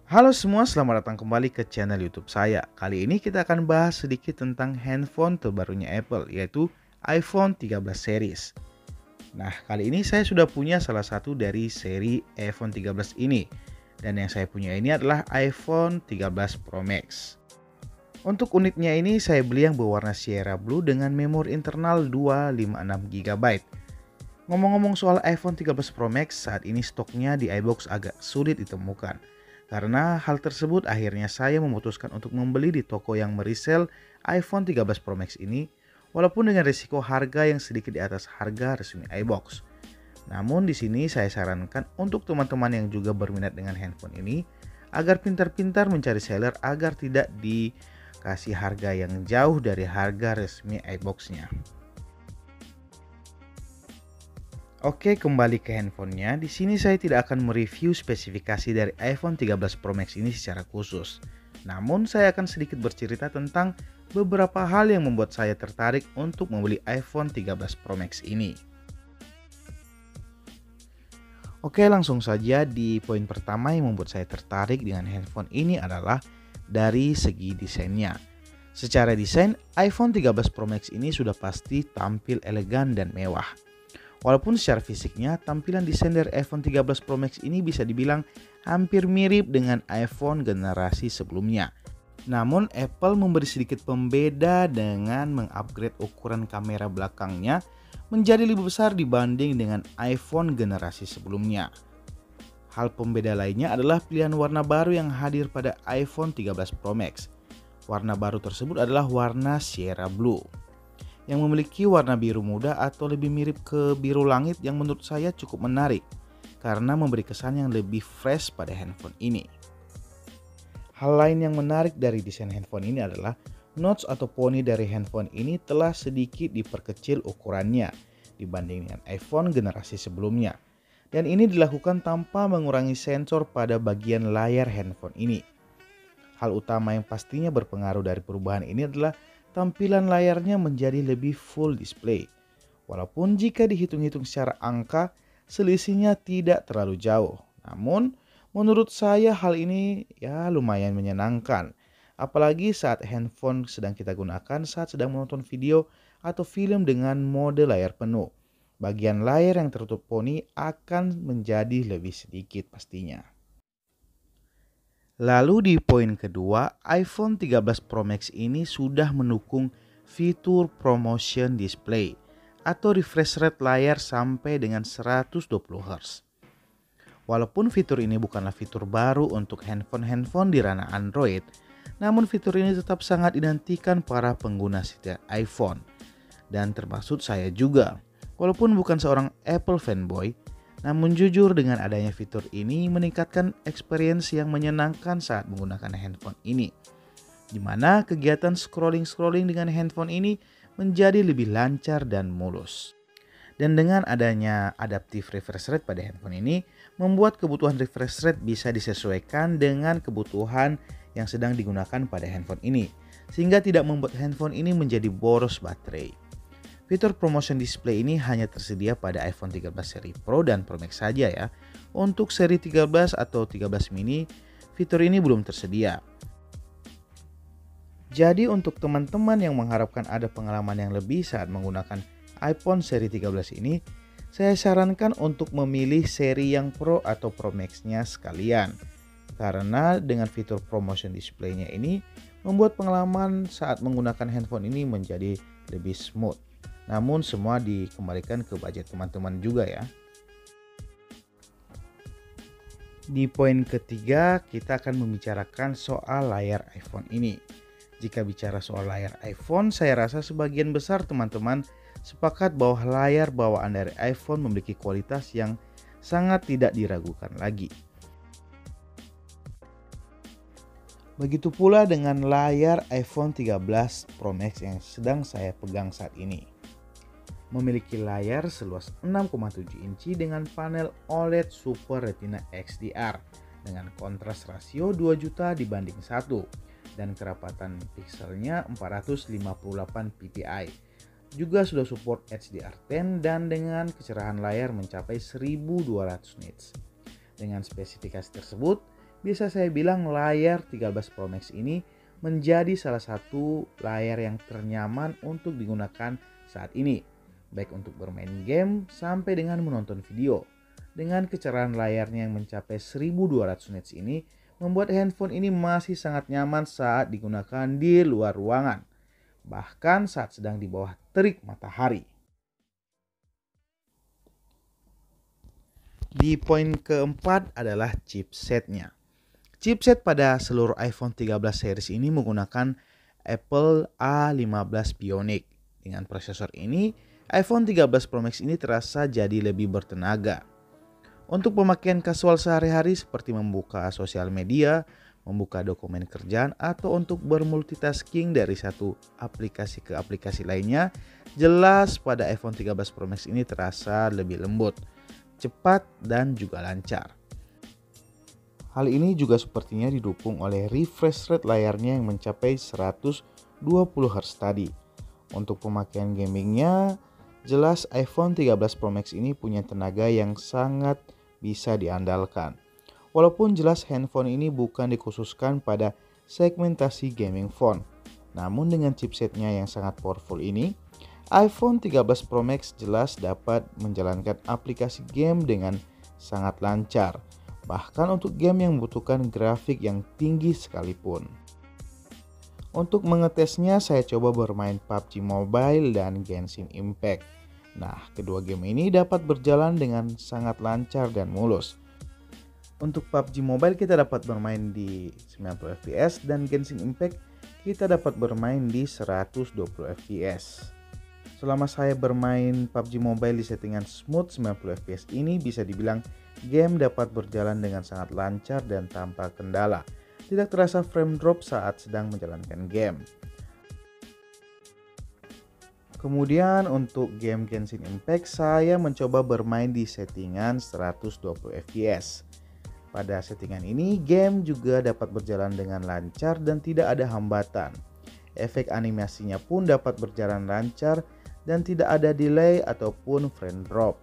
Halo semua, selamat datang kembali ke channel YouTube saya. Kali ini kita akan bahas sedikit tentang handphone terbarunya Apple, yaitu iPhone 13 series. Nah, kali ini saya sudah punya salah satu dari seri iPhone 13 ini. Dan yang saya punya ini adalah iPhone 13 Pro Max. Untuk unitnya ini saya beli yang berwarna Sierra Blue dengan memori internal 256 GB. Ngomong-ngomong soal iPhone 13 Pro Max, saat ini stoknya di iBox agak sulit ditemukan. Karena hal tersebut akhirnya saya memutuskan untuk membeli di toko yang meresell iPhone 13 Pro Max ini, walaupun dengan risiko harga yang sedikit di atas harga resmi iBox. Namun di sini saya sarankan untuk teman-teman yang juga berminat dengan handphone ini agar pintar-pintar mencari seller agar tidak dikasih harga yang jauh dari harga resmi iBox-nya. Oke, kembali ke handphonenya. Di sini saya tidak akan mereview spesifikasi dari iPhone 13 Pro Max ini secara khusus. Namun saya akan sedikit bercerita tentang beberapa hal yang membuat saya tertarik untuk membeli iPhone 13 Pro Max ini. Oke, langsung saja di poin pertama yang membuat saya tertarik dengan handphone ini adalah dari segi desainnya. Secara desain, iPhone 13 Pro Max ini sudah pasti tampil elegan dan mewah. Walaupun secara fisiknya tampilan desain dari iPhone 13 Pro Max ini bisa dibilang hampir mirip dengan iPhone generasi sebelumnya. Namun Apple memberi sedikit pembeda dengan mengupgrade ukuran kamera belakangnya menjadi lebih besar dibanding dengan iPhone generasi sebelumnya. Hal pembeda lainnya adalah pilihan warna baru yang hadir pada iPhone 13 Pro Max. Warna baru tersebut adalah warna Sierra Blue, yang memiliki warna biru muda atau lebih mirip ke biru langit yang menurut saya cukup menarik karena memberi kesan yang lebih fresh pada handphone ini. Hal lain yang menarik dari desain handphone ini adalah notch atau poni dari handphone ini telah sedikit diperkecil ukurannya dibanding dengan iPhone generasi sebelumnya. Dan ini dilakukan tanpa mengurangi sensor pada bagian layar handphone ini. Hal utama yang pastinya berpengaruh dari perubahan ini adalah tampilan layarnya menjadi lebih full display. Walaupun jika dihitung-hitung secara angka, selisihnya tidak terlalu jauh. Namun, menurut saya hal ini lumayan menyenangkan. Apalagi saat handphone sedang kita gunakan saat sedang menonton video atau film dengan mode layar penuh. Bagian layar yang tertutup poni akan menjadi lebih sedikit pastinya. Lalu di poin kedua, iPhone 13 Pro Max ini sudah mendukung fitur ProMotion Display atau refresh rate layar sampai dengan 120 Hz. Walaupun fitur ini bukanlah fitur baru untuk handphone di ranah Android, namun fitur ini tetap sangat dinantikan para pengguna setia iPhone. Dan termasuk saya juga. Walaupun bukan seorang Apple fanboy, namun jujur dengan adanya fitur ini meningkatkan experience yang menyenangkan saat menggunakan handphone ini. Di mana kegiatan scrolling dengan handphone ini menjadi lebih lancar dan mulus. Dan dengan adanya adaptive refresh rate pada handphone ini, membuat kebutuhan refresh rate bisa disesuaikan dengan kebutuhan yang sedang digunakan pada handphone ini. Sehingga tidak membuat handphone ini menjadi boros baterai. Fitur ProMotion Display ini hanya tersedia pada iPhone 13 seri Pro dan Pro Max saja ya. Untuk seri 13 atau 13 mini, fitur ini belum tersedia. Jadi untuk teman-teman yang mengharapkan ada pengalaman yang lebih saat menggunakan iPhone seri 13 ini, saya sarankan untuk memilih seri yang Pro atau Pro Max-nya sekalian. Karena dengan fitur ProMotion Display-nya ini membuat pengalaman saat menggunakan handphone ini menjadi lebih smooth. Namun semua dikembalikan ke budget teman-teman juga ya. Di poin ketiga kita akan membicarakan soal layar iPhone ini. Jika bicara soal layar iPhone, saya rasa sebagian besar teman-teman sepakat bahwa layar bawaan dari iPhone memiliki kualitas yang sangat tidak diragukan lagi. Begitu pula dengan layar iPhone 13 Pro Max yang sedang saya pegang saat ini. Memiliki layar seluas 6,7 inci dengan panel OLED Super Retina XDR dengan kontras rasio 2 juta dibanding 1 dan kerapatan pikselnya 458 ppi. Juga sudah support HDR10 dan dengan kecerahan layar mencapai 1200 nits. Dengan spesifikasi tersebut, bisa saya bilang layar 13 Pro Max ini menjadi salah satu layar yang ternyaman untuk digunakan saat ini, baik untuk bermain game sampai dengan menonton video. Dengan kecerahan layarnya yang mencapai 1200 nits ini, membuat handphone ini masih sangat nyaman saat digunakan di luar ruangan, bahkan saat sedang di bawah terik matahari. Di poin keempat adalah chipsetnya. Chipset pada seluruh iPhone 13 series ini menggunakan Apple A15 Bionic. Dengan prosesor ini, iPhone 13 Pro Max ini terasa jadi lebih bertenaga. Untuk pemakaian kasual sehari-hari seperti membuka sosial media, membuka dokumen kerjaan, atau untuk bermultitasking dari satu aplikasi ke aplikasi lainnya, jelas pada iPhone 13 Pro Max ini terasa lebih lembut, cepat, dan juga lancar. Hal ini juga sepertinya didukung oleh refresh rate layarnya yang mencapai 120 Hz tadi. Untuk pemakaian gamingnya, jelas iPhone 13 Pro Max ini punya tenaga yang sangat bisa diandalkan. Walaupun jelas handphone ini bukan dikhususkan pada segmentasi gaming phone. Namun dengan chipsetnya yang sangat powerful ini, iPhone 13 Pro Max jelas dapat menjalankan aplikasi game dengan sangat lancar. Bahkan untuk game yang membutuhkan grafik yang tinggi sekalipun. Untuk mengetesnya, saya coba bermain PUBG Mobile dan Genshin Impact. Nah, kedua game ini dapat berjalan dengan sangat lancar dan mulus. Untuk PUBG Mobile kita dapat bermain di 90 fps dan Genshin Impact kita dapat bermain di 120 fps. Selama saya bermain PUBG Mobile di settingan smooth 90 fps ini, bisa dibilang game dapat berjalan dengan sangat lancar dan tanpa kendala. Tidak terasa frame drop saat sedang menjalankan game. Kemudian untuk game Genshin Impact, saya mencoba bermain di settingan 120 fps. Pada settingan ini, game juga dapat berjalan dengan lancar dan tidak ada hambatan. Efek animasinya pun dapat berjalan lancar dan tidak ada delay ataupun frame drop.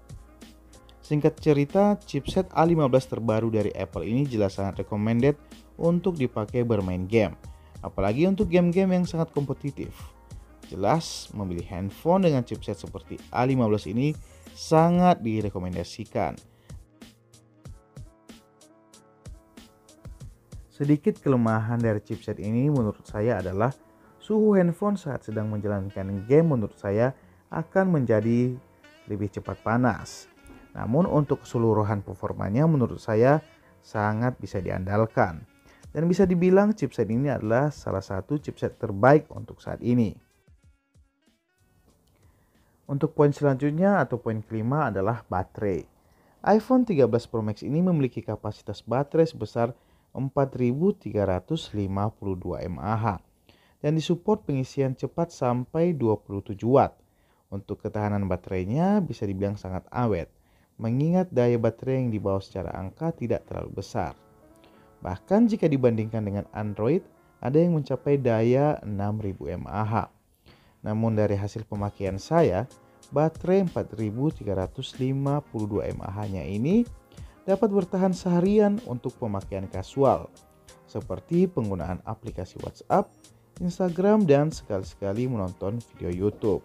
Singkat cerita, chipset A15 terbaru dari Apple ini jelas sangat recommended untuk dipakai bermain game. Apalagi untuk game-game yang sangat kompetitif. Jelas, membeli handphone dengan chipset seperti A15 ini sangat direkomendasikan. Sedikit kelemahan dari chipset ini menurut saya adalah suhu handphone saat sedang menjalankan game menurut saya akan menjadi lebih cepat panas. Namun untuk keseluruhan performanya menurut saya sangat bisa diandalkan. Dan bisa dibilang chipset ini adalah salah satu chipset terbaik untuk saat ini. Untuk poin selanjutnya atau poin kelima adalah baterai. iPhone 13 Pro Max ini memiliki kapasitas baterai sebesar 4352 mAh dan disupport pengisian cepat sampai 27 watt. Untuk ketahanan baterainya bisa dibilang sangat awet, mengingat daya baterai yang dibawa secara angka tidak terlalu besar. Bahkan jika dibandingkan dengan Android, ada yang mencapai daya 6000 mAh. Namun dari hasil pemakaian saya, baterai 4352 mAh-nya ini dapat bertahan seharian untuk pemakaian kasual, seperti penggunaan aplikasi WhatsApp, Instagram, dan sekali-sekali menonton video YouTube.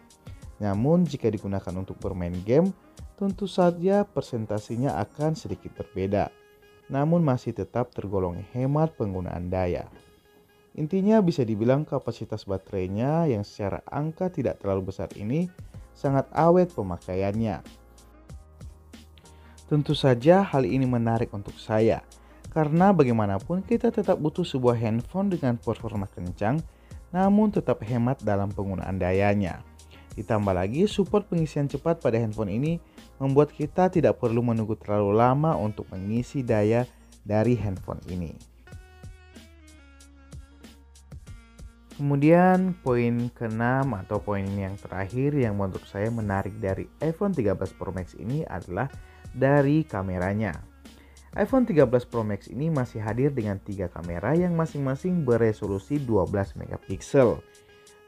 Namun jika digunakan untuk bermain game, tentu saja presentasinya akan sedikit berbeda, namun masih tetap tergolong hemat penggunaan daya. Intinya bisa dibilang kapasitas baterainya yang secara angka tidak terlalu besar ini sangat awet pemakaiannya. Tentu saja hal ini menarik untuk saya, karena bagaimanapun kita tetap butuh sebuah handphone dengan performa kencang, namun tetap hemat dalam penggunaan dayanya. Ditambah lagi support pengisian cepat pada handphone ini membuat kita tidak perlu menunggu terlalu lama untuk mengisi daya dari handphone ini. Kemudian poin ke-6 atau poin yang terakhir yang menurut saya menarik dari iPhone 13 Pro Max ini adalah dari kameranya. iPhone 13 Pro Max ini masih hadir dengan 3 kamera yang masing-masing beresolusi 12 megapiksel.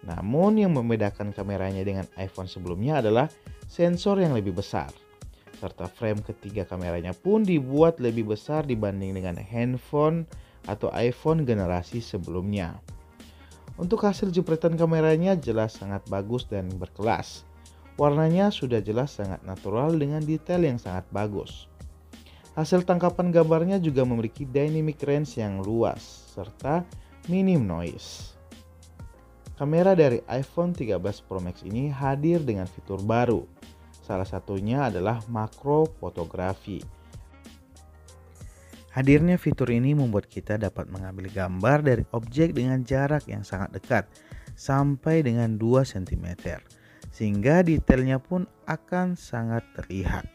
Namun yang membedakan kameranya dengan iPhone sebelumnya adalah sensor yang lebih besar. serta frame ketiga kameranya pun dibuat lebih besar dibanding dengan handphone atau iPhone generasi sebelumnya. Untuk hasil jepretan kameranya jelas sangat bagus dan berkelas. Warnanya sudah jelas sangat natural dengan detail yang sangat bagus. Hasil tangkapan gambarnya juga memiliki dynamic range yang luas serta minim noise. Kamera dari iPhone 13 Pro Max ini hadir dengan fitur baru. Salah satunya adalah makro fotografi. Hadirnya fitur ini membuat kita dapat mengambil gambar dari objek dengan jarak yang sangat dekat sampai dengan 2 cm, sehingga detailnya pun akan sangat terlihat.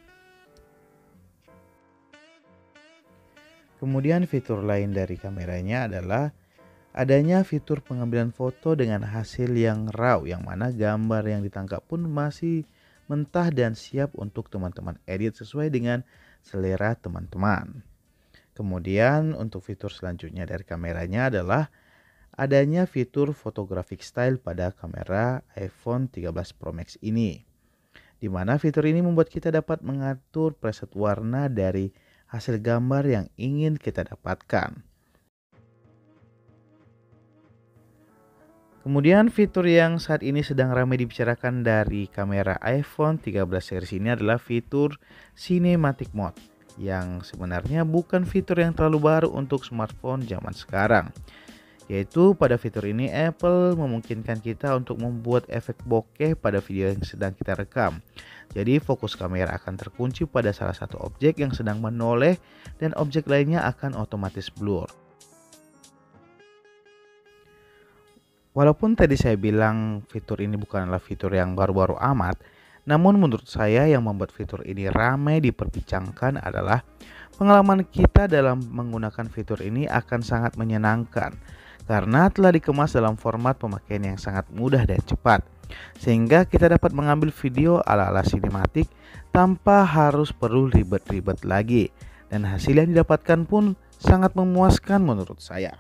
Kemudian fitur lain dari kameranya adalah adanya fitur pengambilan foto dengan hasil yang raw, yang mana gambar yang ditangkap pun masih mentah dan siap untuk teman-teman edit sesuai dengan selera teman-teman. Kemudian untuk fitur selanjutnya dari kameranya adalah adanya fitur photographic style pada kamera iPhone 13 Pro Max ini, di mana fitur ini membuat kita dapat mengatur preset warna dari hasil gambar yang ingin kita dapatkan. Kemudian fitur yang saat ini sedang ramai dibicarakan dari kamera iPhone 13 series ini adalah fitur Cinematic Mode, yang sebenarnya bukan fitur yang terlalu baru untuk smartphone zaman sekarang. Yaitu pada fitur ini Apple memungkinkan kita untuk membuat efek bokeh pada video yang sedang kita rekam. Jadi fokus kamera akan terkunci pada salah satu objek yang sedang menoleh dan objek lainnya akan otomatis blur. Walaupun tadi saya bilang fitur ini bukanlah fitur yang baru-baru amat, namun menurut saya yang membuat fitur ini ramai diperbincangkan adalah pengalaman kita dalam menggunakan fitur ini akan sangat menyenangkan karena telah dikemas dalam format pemakaian yang sangat mudah dan cepat, sehingga kita dapat mengambil video ala-ala sinematik tanpa harus perlu ribet-ribet lagi, dan hasil yang didapatkan pun sangat memuaskan menurut saya.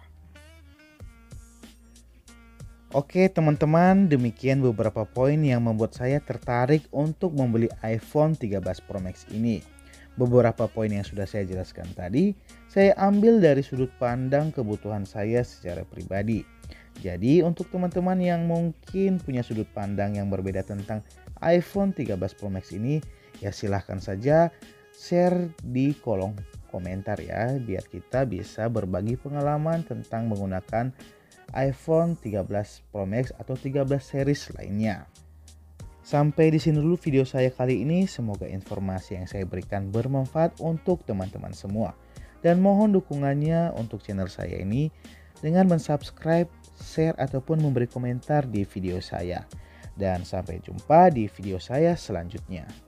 Oke teman-teman, demikian beberapa poin yang membuat saya tertarik untuk membeli iPhone 13 Pro Max ini. Beberapa poin yang sudah saya jelaskan tadi, saya ambil dari sudut pandang kebutuhan saya secara pribadi. Jadi untuk teman-teman yang mungkin punya sudut pandang yang berbeda tentang iPhone 13 Pro Max ini, ya silahkan saja share di kolom komentar ya, biar kita bisa berbagi pengalaman tentang menggunakan iPhone 13 Pro Max atau 13 series lainnya. Sampai di sini dulu video saya kali ini. Semoga informasi yang saya berikan bermanfaat untuk teman-teman semua. Dan mohon dukungannya untuk channel saya ini dengan mensubscribe, share ataupun memberi komentar di video saya. Dan sampai jumpa di video saya selanjutnya.